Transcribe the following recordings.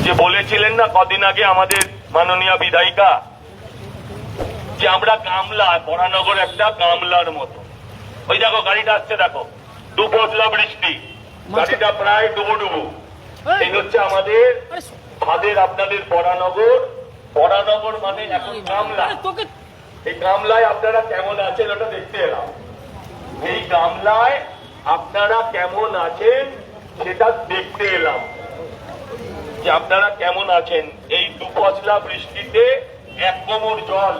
যে বলেছিলেন না কদিন আগে আমাদের মাননীয় বিধায়িকা যে আমরা গামলা, বরানগর একটা গামলার মতো। ওই দেখো গাড়িটা আসছে, দেখো দুপতলা বৃষ্টি, গাড়িটা প্রায় ডুবু। এই হচ্ছে আমাদের ভাদের আপনাদের বরানগর। বরানগর মানে এখন গামলা। এই গামলায় আপনারা কেমন আছেন ওটা দেখতে এলাম। এই গামলায় আপনারা কেমন আছেন সেটা দেখতে এলাম, যে আপনারা কেমন আছেন। এই দুপতলা বৃষ্টিতে এক কোমর জল,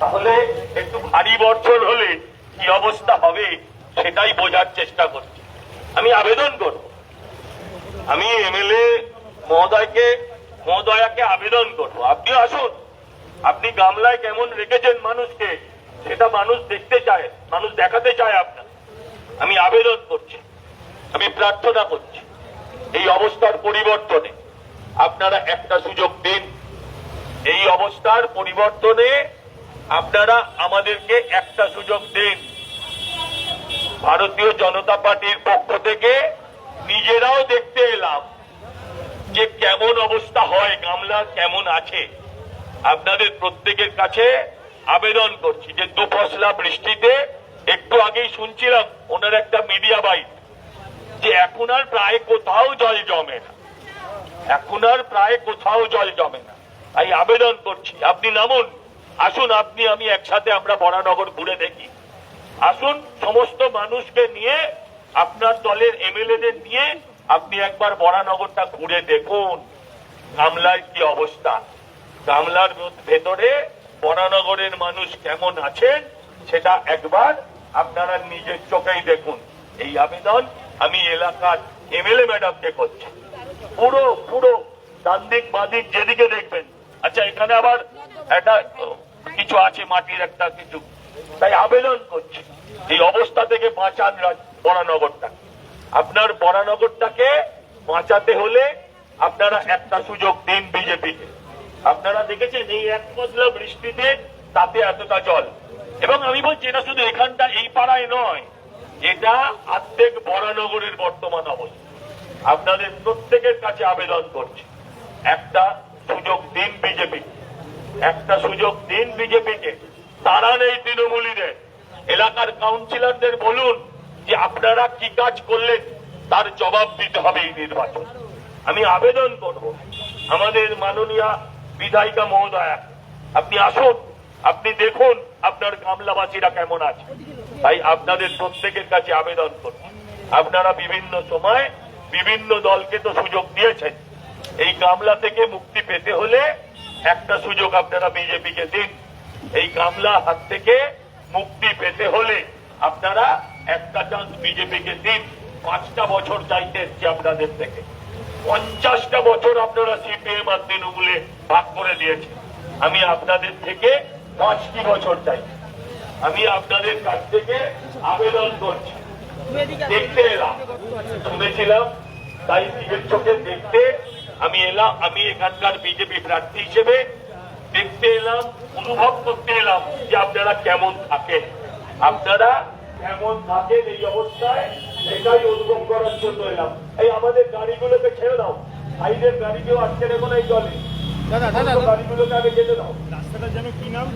তাহলে একটু ভারী বর্ষণ হলে কি অবস্থা হবে সেটাই বোঝার চেষ্টা করছি। আমি আবেদন করব, আমি এমএলএ মহোদয়াকে আবেদন করব, আপনি আসুন, আপনি গামলায় কেমন রেখেছেন মানুষকে সেটা মানুষ দেখতে চায়, মানুষ দেখাতে চায় আপনার। আমি আবেদন করছি, আমি প্রার্থনা করছি, এই অবস্থার পরিবর্তনে আপনারা একটা সুযোগ দিন। এই অবস্থার পরিবর্তনে আপনারা আমাদেরকে একটা সুযোগ দিন। ভারতীয় জনতা পার্টির পক্ষ থেকে নিজেরাও দেখতে এলাম যে কেমন অবস্থা হয়, গামলা কেমন আছে। আপনাদের প্রত্যেকের কাছে আবেদন করছি যে দুপশলা বৃষ্টিতে, একটু আগেই শুনছিলাম ওনার একটা মিডিয়া বাইট, যে এখন আর প্রায় কোথাও জল জমে না, এখন আর প্রায় কোথাও জল জমে না। তাই আবেদন করছি, আপনি নামুন, আসুন, আপনি আমি একসাথে আমরা বরানগর ঘুরে দেখি। আসুন, সমস্ত মানুষকে নিয়ে, আপনার দলের এমএলএদের নিয়ে আপনি একবার বরানগরটা ঘুরে দেখুন, গামলার কি অবস্থা, গামলার ভেতরে বরানগরের মানুষ কেমন আছেন সেটা একবার আপনারা নিজের চোখেই দেখুন। এই আবেদন আমি এলাকার এমএলএ ম্যাডামকে করছি। পুরো পুরো ডান দিক বাঁ দিক যেদিকে দেখবেন, আচ্ছা এখানে আবার একটা কিছু আছে, মাটির একটা কিছু, তাই আবেদন করছি এই অবস্থা থেকে বাঁচান বরানগরটা। আপনার বরানগরটাকে বাঁচাতে হলে আপনারা একটা সুযোগ দিন বিজেপিকে। আপনারা দেখেছেন এই এক পশলা বৃষ্টিতে তাতে এতটা জল, এবং আমি বলছি এটা শুধু এখানটা, এই পাড়ায় নয়, এটা অর্ধেক বরানগরের বর্তমান অবস্থা। আপনাদের প্রত্যেকের কাছে আবেদন করছি, একটা সুযোগ দিন বিজেপি, একটা সুযোগ দিন বিজেপিকে। তারা নেই তৃণমূলীদের, এলাকার কাউন্সিলরদের বলুন যে আপনারা কি কাজ করলেন তার জবাব দিতে হবে এই নির্বাচন। আমি আবেদন করব আমাদের মাননীয় বিধায়িকা মহোদয়া, আপনি আসুন, আপনি দেখুন আপনার গামলাবাসীরা কেমন আছে। তাই আপনাদের প্রত্যেকের কাছে আবেদন করব, আপনারা বিভিন্ন সময় বিভিন্ন দলকে তো সুযোগ দিয়েছেন, এই গামলা থেকে মুক্তি পেতে হলে একটা সুযোগ আপনারা বিজেপিকে দিন। এই গামলা হাত থেকে মুক্তি পেতে হলে আপনারা একটা চান্স বিজেপিকে দিন। 5টা বছর চাইতে এসছি আপনাদের থেকে, 50টা বছর আপনারা সিপিএম আর তৃণমূলে ভাগ করে দিয়েছেন। আমি আপনাদের থেকে 5টি বছর চাই, আমি আপনাদের কাছ থেকে আবেদন করছি। দেখতে এলাম, শুনেছিলাম, তাই নিজের চোখে দেখতে আমি এলাম। আমি এখানকার বিজেপি প্রার্থী হিসেবে দেখতে এলাম, অনুভব করতে এলাম যে আপনারা কেমন থাকেন, আপনারা কেমন থাকেন এই অবস্থায়, সেটাই অনুভব করার জন্য এলাম। এই আমাদের গাড়িগুলোকে ছেড়ে দাও, সাইডের গাড়িকেও আটকে রেখো না এই জলে, গাড়িগুলোকে আগে যেতে দাও। রাস্তাটা যেন কি নাম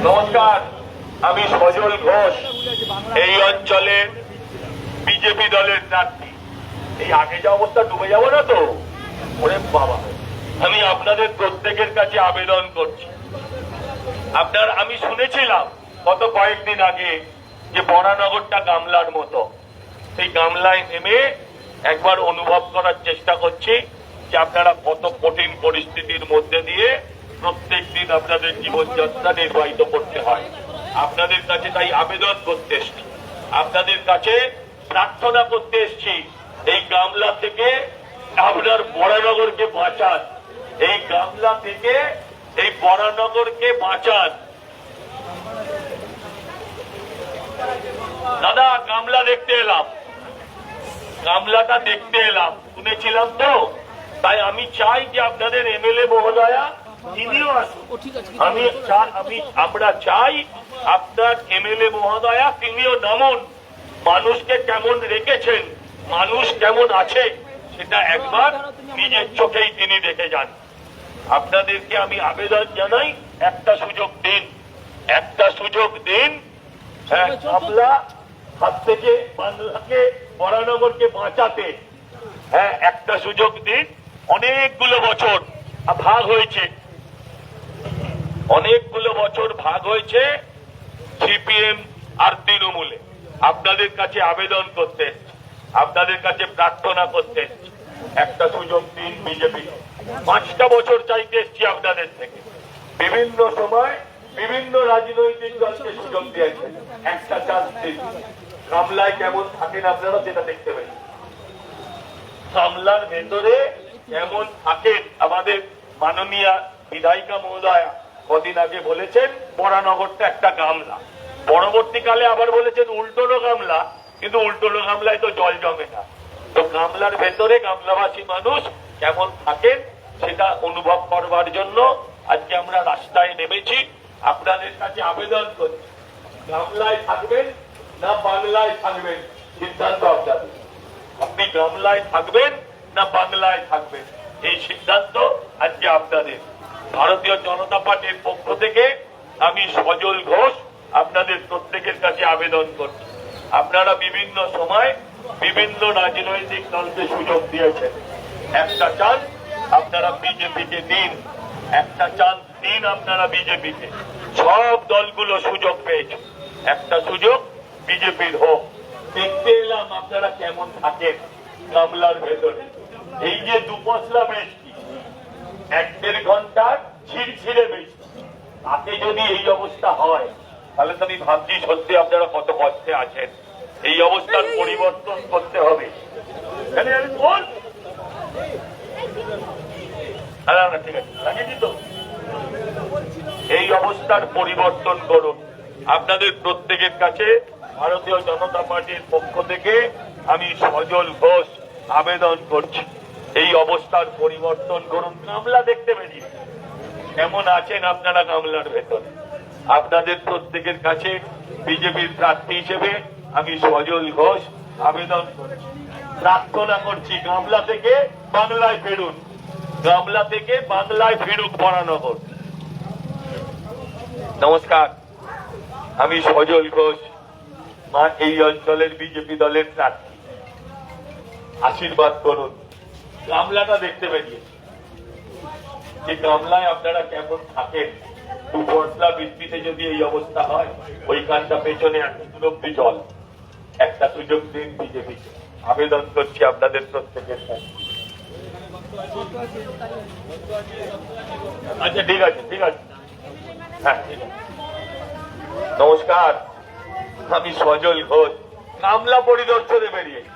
নমস্কার, আমি সজল ঘোষ, এই অঞ্চলের বিজেপি দলের প্রার্থী। এই আগে যা অবস্থা, ডুবে যাবো না তো? ওরে বাবা, আমি আপনাদের প্রত্যেকের কাছে আবেদন করছি, আমি শুনেছিলাম গত কয়েকদিন আগে যে বরানগরটা গামলার মতো। সেই গামলায় নেমে একবার অনুভব করার চেষ্টা করছি যে আপনারা কত কঠিন পরিস্থিতির মধ্যে দিয়ে প্রত্যেক দিন আপনাদের জীবনযাত্রা নির্বাহিত করতে হয়। আপনাদের কাছে তাই আবেদন করতে এসছি, আপনাদের কাছে প্রার্থনা করতে এসছি, এই গামলা থেকে আপনার বরানগরকে বাঁচান, এই গামলা থেকে এই বরানগরকে বাঁচান। দাদা, গামলা দেখতে এলাম, গামলাটা দেখতে এলাম, শুনেছিলাম তো, তাই আমি চাই যে আপনাদের এমএলএ মহোদয়া তিনিও আসুন। আমরা চাই আপনার এমএলএ মহোদয়া তিনিও নামুন, মানুষকে কেমন রেখেছেন, মানুষ কেমন আছে, সেটা একবার নিজের চোখেই তিনি দেখে যান। আপনাদেরকে আমি আবেদন জানাই, একটা সুযোগ দিন, একটা সুযোগ দিন। হ্যাঁ, আমরা হাত থেকে বাংলাকে, বরানগরকে বাঁচাতে হ্যাঁ একটা সুযোগ দিন। অনেকগুলো বছর ভাগ হয়েছে, অনেকগুলো বছর ভাগ হয়েছে সিপিএম আর তৃণমূলে। আপনাদের কাছে আবেদন করতে এসেছি, আপনাদের কাছে প্রার্থনা করতে এসেছি, একটা সুযোগ দিন বিজেপি। 5টা বছর চাইতে এসেছি আপনাদের থেকে। বিভিন্ন সময় বিভিন্ন রাজনৈতিক দলকে সুযোগ দিয়েছেন, একটা চান্স দিন। কামলায় কেমন থাকেন আপনারা সেটা দেখতে পাই। কামলার ভেতরে কেমন থাকেন আমাদের মাননীয় বিধায়িকা মহোদয়া কদিন আগে বলেছেন বরানগরটা একটা গামলা, পরবর্তীকালে আবার বলেছেন উল্টোনো গামলা, কিন্তু উল্টোনো গামলায় তো জল জমে না। তো গামলার ভেতরে গামলাবাসী মানুষ কেমন থাকেন সেটা অনুভব করবার জন্য আজকে আমরা রাস্তায় নেমেছি। আপনাদের কাছে আবেদন করছি, গামলায় থাকবেন না বাংলায় থাকবেন, সিদ্ধান্ত আপনাদের। আপনি গামলায় থাকবেন না বাংলায় থাকবেন, এই সিদ্ধান্ত আজকে আপনাদের। ভারতীয় জনতা পার্টির পক্ষ থেকে আমি সজল ঘোষ আপনাদের প্রত্যেকের কাছে আবেদন করছি। আপনারা বিভিন্ন সময় বিভিন্ন রাজনৈতিক দলকে সুযোগ দিয়েছেন, একটা চান্স আপনারা বিজেপিকে দিন, একটা চান্স দিন আপনারা বিজেপিকে। সব দলগুলো সুযোগ পেয়েছে, একটা সুযোগ বিজেপির হোক। দেখতে এলাম আপনারা কেমন থাকেন গামলার ভেতরে। এই যে দুপশলা বৃষ্টি, 1-1.5 ঘন্টার ঝিরঝিরে বৃষ্টি, তাতে যদি এই অবস্থা হয় তাহলে তো আমি ভাবছি সত্যি আপনারা কত কষ্টে আছেন। এই অবস্থার পরিবর্তন করতে হবে। ঠিক আছে, লাগিয়েছি তো। এই অবস্থার পরিবর্তন করুন। আপনাদের প্রত্যেকের কাছে ভারতীয় জনতা পার্টির পক্ষ থেকে আমি সজল ঘোষ আবেদন করছি, এই অবস্থার পরিবর্তন করুন। গামলা দেখতে বেরিয়ে কেমন আছেন আপনারা গামলার ভেতরে। আপনাদের প্রত্যেকের কাছে বিজেপির প্রার্থী হিসেবে আমি সজল ঘোষ আবেদন করছি, প্রার্থনা করছি, গামলা থেকে বাংলায় ফেরুন, গামলা থেকে বাংলায় ফিরুক বরানগর। নমস্কার, আমি সজল ঘোষ, এই অঞ্চলের বিজেপি দলের প্রার্থী। আশীর্বাদ করুন। গামলাটা দেখতে বেরিয়েছি, যে গামলায় আপনারা কেমন থাকেন। দুপশলা বৃষ্টিতে যদি এই অবস্থা হয়, ওইখানটা পেছনে অব্দি জল। একটা সুযোগ দিন বিজেপিকে, আবেদন করছি আপনাদের প্রত্যেকের কাছে। আচ্ছা ঠিক আছে, ঠিক আছে, হ্যাঁ ঠিক আছে। নমস্কার, আমি সজল ঘোষ, গামলা পরিদর্শনে বেরিয়েছি।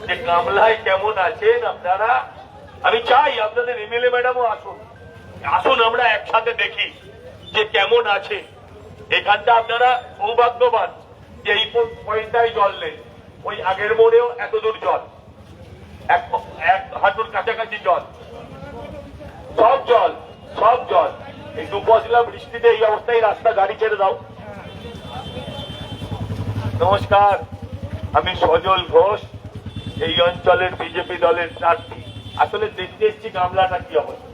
যে গামলায় কেমন আছেন আপনারা, আমি চাই আপনাদের এমএলএ ম্যাডামও আসুন, আসুন আমরা একসাথে দেখি যে কেমন আছে। এখানটা আপনারা সৌভাগ্যবান যে এই পয়েন্টটায় জল নেই, ওই আগের মোড়েও এত দূর জল, এক হাঁটুর কাছাকাছি জল, সব জল, সব জল। এই দুপশলা বৃষ্টিতে এই অবস্থায় রাস্তা গাড়ি ছেড়ে দাও। নমস্কার, আমি সজল ঘোষ, এই অঞ্চলের বিজেপি দলের প্রার্থী। আসলে দেখতে এসছি গামলাটা কি অবস্থা।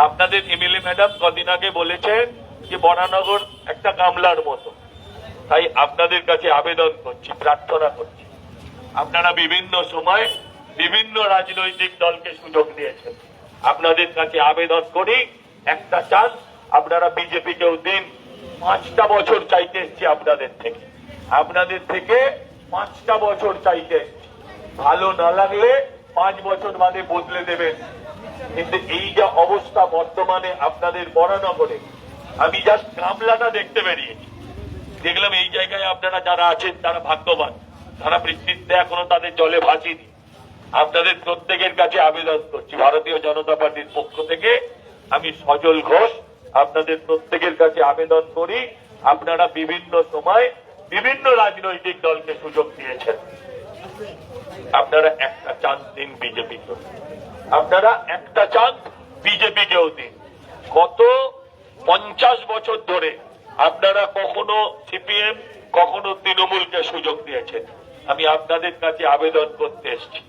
আপনাদের এমএলএ ম্যাডাম কদিন আগে বলেছেন যে বরানগর একটা গামলার মতো, তাই আপনাদের কাছে আবেদন করছি, প্রার্থনা করছি। আপনারা বিভিন্ন সময় বিভিন্ন রাজনৈতিক দলকে সুযোগ দিয়েছেন, আপনাদের কাছে আবেদন করি, একটা চান্স আপনারা বিজেপিকেও দিন। 5টা বছর চাইতে এসছি আপনাদের থেকে, আপনাদের থেকে 5টা বছর চাইতে এসছি। ভালো না লাগলে 5 বছর বাদে বদলে দেবেন, কিন্তু এই যা অবস্থা বর্তমানে আপনাদের বরানগরে, আমি জাস্ট গামলাটা দেখতে বেরিয়েছি, দেখলাম এই জায়গায় আপনারা যারা আছেন তারা ভাগ্যবান, তারা বৃষ্টিতে এখনো তাদের জলে ভাসিনি। আপনাদের প্রত্যেকের কাছে আবেদন করছি, ভারতীয় জনতা পার্টির পক্ষ থেকে আমি সজল ঘোষ আপনাদের প্রত্যেকের কাছে আবেদন করি। আপনারা বিভিন্ন সময় বিভিন্ন রাজনৈতিক দলকে সুযোগ দিয়েছেন, আপনারা একটা চান্স দিন বিজেপিকে, আপনারা একটা চান্স বিজেপিকেও দিন। গত 50 বছর ধরে আপনারা কখনো সিপিএম কখনো তৃণমূলকে সুযোগ দিয়েছেন। আমি আপনাদের কাছে আবেদন করতে এসেছি,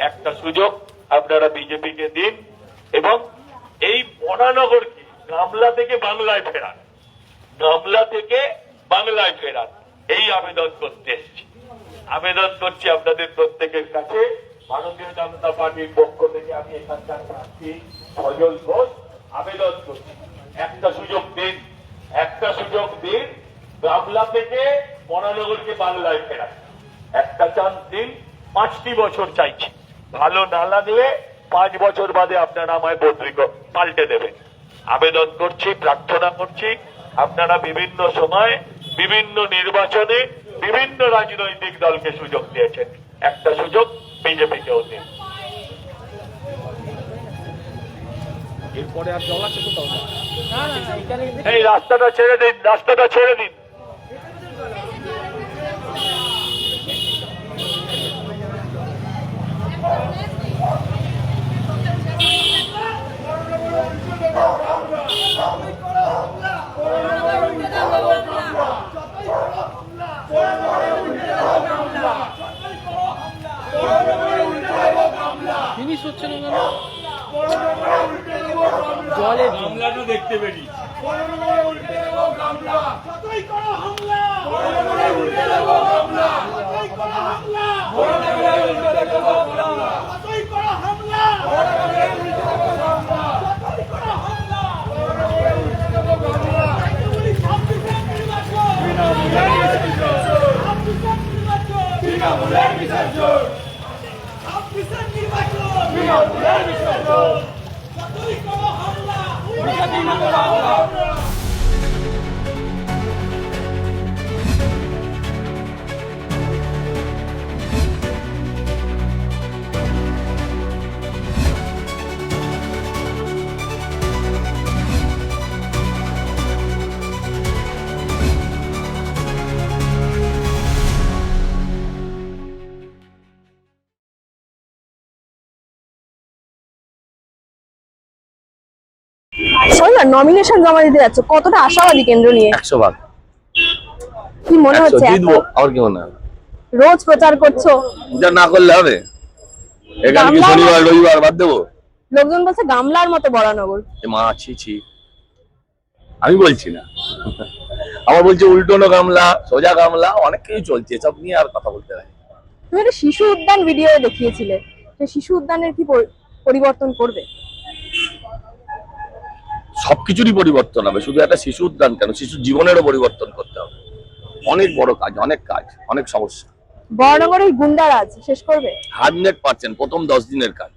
একটা সুযোগ আপনারা বিজেপিকে দিন এবং এই বরানগরকে গামলা থেকে বাংলায় ফেরান, গামলা থেকে বাংলায় ফেরান, এই আবেদন করতে এসেছি। আবেদন করছি আপনাদের প্রত্যেকের কাছে, ভারতীয় জনতা পার্টির পক্ষ থেকে আমি এখানকার প্রার্থী সজল ঘোষ আবেদন করছি, একটা সুযোগ দিন, একটা সুযোগ দিন, গামলা থেকে বরানগরকে বাংলায় ফেরান, একটা চান্স দিন। 5টি বছর চাইছি, ভালো না লাগলে 5 বছর বাদে আপনারা আমায় পাল্টে দেবেন। আবেদন করছি, প্রার্থনা করছি, আপনারা বিভিন্ন সময় বিভিন্ন নির্বাচনে বিভিন্ন রাজনৈতিক দলকে সুযোগ দিয়েছেন, একটা সুযোগ বিজেপিকেও দিন। এরপরে আর জল আছে কোথাও না। এই রাস্তাটা ছেড়ে দিন, রাস্তাটা ছেড়ে দিন। জিনিস হচ্ছে না কেন? জলে গামলাটা দেখতে পেরি। নমিনেশন জমা দিতে যাচ্ছ, কতটা আশাবাদী কেন্দ্র নিয়ে? 100 ভাগ কি মনে হচ্ছে? জিতবো। আর কি মনে হয়? রোজ প্রচার করছো, যা না করলে হবে? এখানে কি শনিবার রবিবার বাদ দেবো? লোকজন বলছে গামলার মতো বরানগর। মা ছি, আমি বলছি না, আমার বলছে উল্টোনো গামলা, সোজা গামলা, অনেক কিছু চলছে, সব নিয়ে আর কথা বলতে হয়। তুমি একটা শিশু উদ্যান ভিডিও দেখিয়েছিলে, সেই শিশু উদ্যানের কি পরিবর্তন করবে? সবকিছুরই পরিবর্তন হবে, শুধু একটা শিশু উদ্যান কেন, শিশু জীবনেরও পরিবর্তন করতে হবে। অনেক বড় কাজ, অনেক সমস্যা। বরানগরের গুন্ডারাজ শেষ করবে? 100% প্রথম 10 দিনের কাজ।